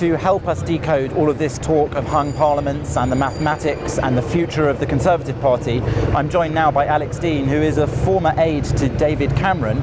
to help us decode all of this talk of hung parliaments and the mathematics and the future of the Conservative Party, I'm joined now by Alex Deane, who is a former aide to David Cameron,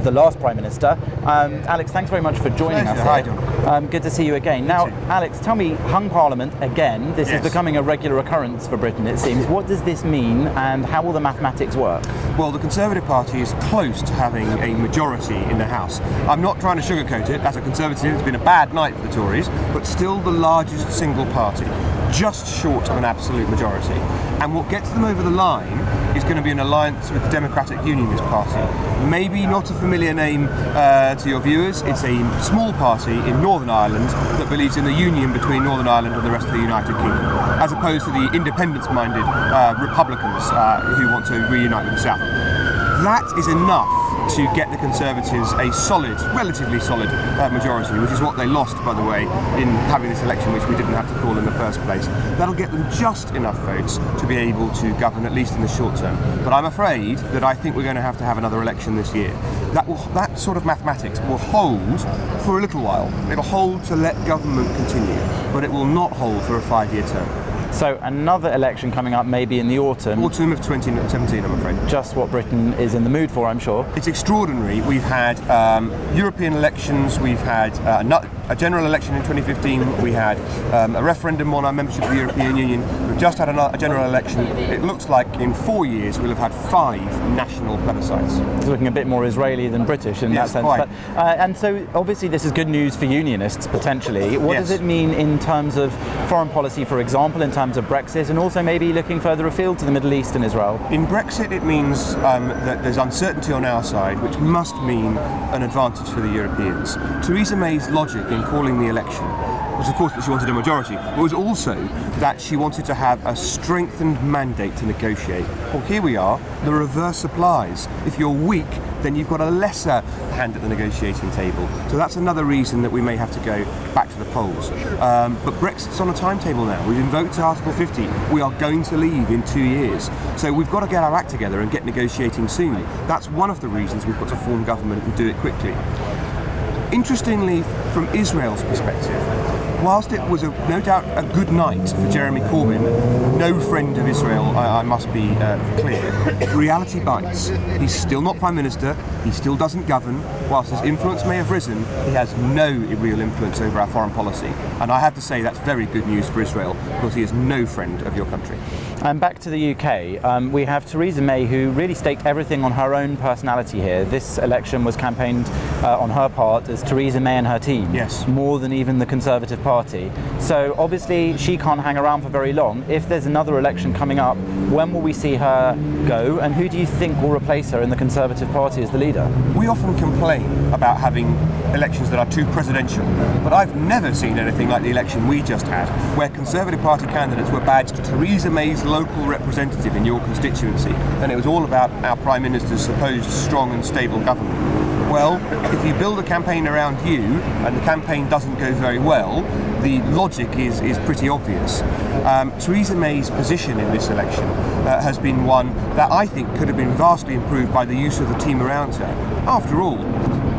the last Prime Minister. Alex, thanks very much for joining us. Hi, John. Good to see you again. Now, Alex, tell me, hung parliament again. This is becoming a regular occurrence for Britain, it seems. What does this mean, and how will the mathematics work? Well, the Conservative Party is close to having a majority in the House. I'm not trying to sugarcoat it. As a Conservative, it's been a bad night for the Tories, but still the largest single party, just short of an absolute majority. And what gets them over the line is going to be an alliance with the Democratic Unionist Party. Maybe not a familiar name to your viewers. It's a small party in Northern Ireland that believes in the union between Northern Ireland and the rest of the United Kingdom, as opposed to the independence-minded Republicans who want to reunite with the South. That is enough to get the Conservatives a solid, relatively solid majority, which is what they lost, by the way, in having this election, which we didn't have to call in the first place. That'll get them just enough votes to be able to govern, at least in the short term. But I'm afraid that I think we're going to have another election this year. That sort of mathematics will hold for a little while. It'll hold to let government continue, but it will not hold for a 5-year term. So another election coming up maybe in the autumn. Autumn of 2017, I'm afraid. Just what Britain is in the mood for, I'm sure. It's extraordinary. We've had European elections, we've had a general election in 2015, we had a referendum on our membership of the European Union, we've just had a general election. It looks like in 4 years we'll have had 5 national plebiscites. It's looking a bit more Israeli than British in that sense. Quite. And so obviously this is good news for unionists, potentially. What does it mean in terms of foreign policy, for example, in terms of Brexit, and also maybe looking further afield to the Middle East and Israel? In Brexit, it means that there's uncertainty on our side, which must mean an advantage for the Europeans. Theresa May's logic in calling the election was, of course, that she wanted a majority, but it was also that she wanted to have a strengthened mandate to negotiate. Well, here we are, the reverse applies. If you're weak, then you've got a lesser hand at the negotiating table. So that's another reason that we may have to go back to the polls. But Brexit's on a timetable now. We've invoked Article 50. We are going to leave in 2 years. So we've got to get our act together and get negotiating soon. That's one of the reasons we've got to form government and do it quickly. Interestingly, from Israel's perspective, whilst it was no doubt a good night for Jeremy Corbyn, no friend of Israel, I must be clear, reality bites. He's still not Prime Minister, he still doesn't govern. Whilst his influence may have risen, he has no real influence over our foreign policy. And I have to say that's very good news for Israel, because he is no friend of your country. And back to the UK, we have Theresa May, who really staked everything on her own personality here. This election was campaigned on her part as Theresa May and her team, more than even the Conservative Party. So obviously she can't hang around for very long. If there's another election coming up, when will we see her go, and who do you think will replace her in the Conservative Party as the leader? We often complain about having elections that are too presidential, but I've never seen anything like the election we just had, where Conservative Party candidates were badged Theresa May's local representative in your constituency, and it was all about our Prime Minister's supposed strong and stable government. Well, if you build a campaign around you and the campaign doesn't go very well, the logic is pretty obvious. Theresa May's position in this election has been one that I think could have been vastly improved by the use of the team around her. After all,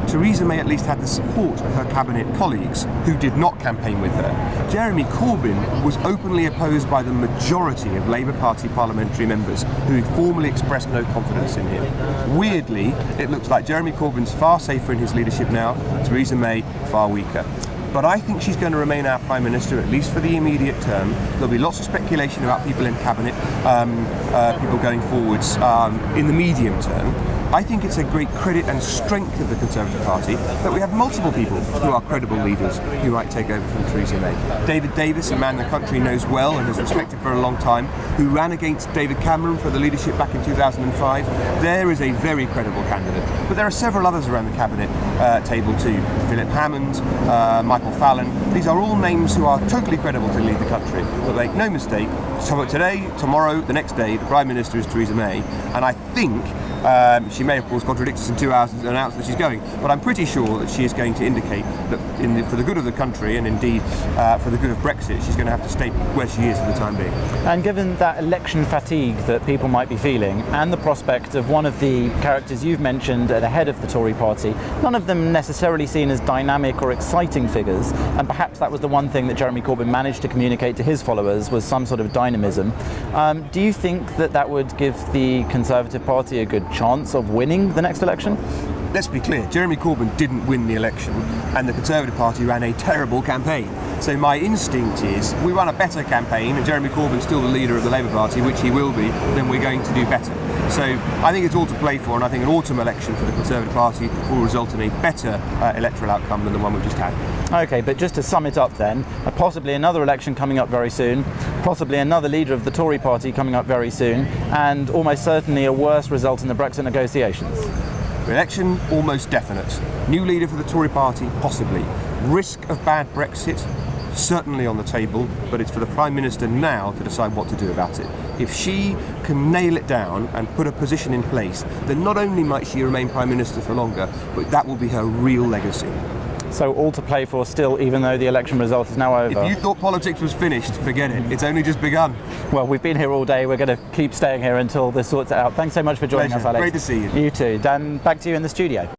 Theresa May at least had the support of her cabinet colleagues who did not campaign with her. Jeremy Corbyn was openly opposed by the majority of Labour Party parliamentary members who formally expressed no confidence in him. Weirdly, it looks like Jeremy Corbyn's far safer in his leadership now, Theresa May far weaker. But I think she's going to remain our Prime Minister, at least for the immediate term. There'll be lots of speculation about people in Cabinet, people going forwards in the medium term. I think it's a great credit and strength of the Conservative Party that we have multiple people who are credible leaders who might take over from Theresa May. David Davis, a man the country knows well and has respected for a long time, who ran against David Cameron for the leadership back in 2005. There is a very credible candidate. But there are several others around the Cabinet table too. Philip Hammond, Michael Fallon. These are all names who are totally credible to lead the country. But make no mistake, today, tomorrow, the next day, the Prime Minister is Theresa May. And I think She may, of course, contradict us in 2 hours and announce that she's going, but I'm pretty sure that she is going to indicate that for the good of the country, and indeed for the good of Brexit, she's going to have to stay where she is for the time being. And given that election fatigue that people might be feeling, and the prospect of one of the characters you've mentioned at the head of the Tory party, none of them necessarily seen as dynamic or exciting figures, and perhaps that was the one thing that Jeremy Corbyn managed to communicate to his followers was some sort of dynamism. Do you think that that would give the Conservative Party a good chance of winning the next election? Let's be clear, Jeremy Corbyn didn't win the election and the Conservative Party ran a terrible campaign. So my instinct is, we run a better campaign and Jeremy Corbyn's still the leader of the Labour Party, which he will be, then we're going to do better. So I think it's all to play for, and I think an autumn election for the Conservative Party will result in a better electoral outcome than the one we've just had. Okay, but just to sum it up then, possibly another election coming up very soon, possibly another leader of the Tory party coming up very soon, and almost certainly a worse result in the Brexit negotiations. Election almost definite. New leader for the Tory party, possibly. Risk of bad Brexit, certainly on the table, but it's for the Prime Minister now to decide what to do about it. If she can nail it down and put a position in place, then not only might she remain Prime Minister for longer, but that will be her real legacy. So all to play for still, even though the election result is now over. If you thought politics was finished, forget it. It's only just begun. Well, we've been here all day. We're going to keep staying here until this sorts it out. Thanks so much for joining us, Alex. Great to see you. You too. Dan, back to you in the studio.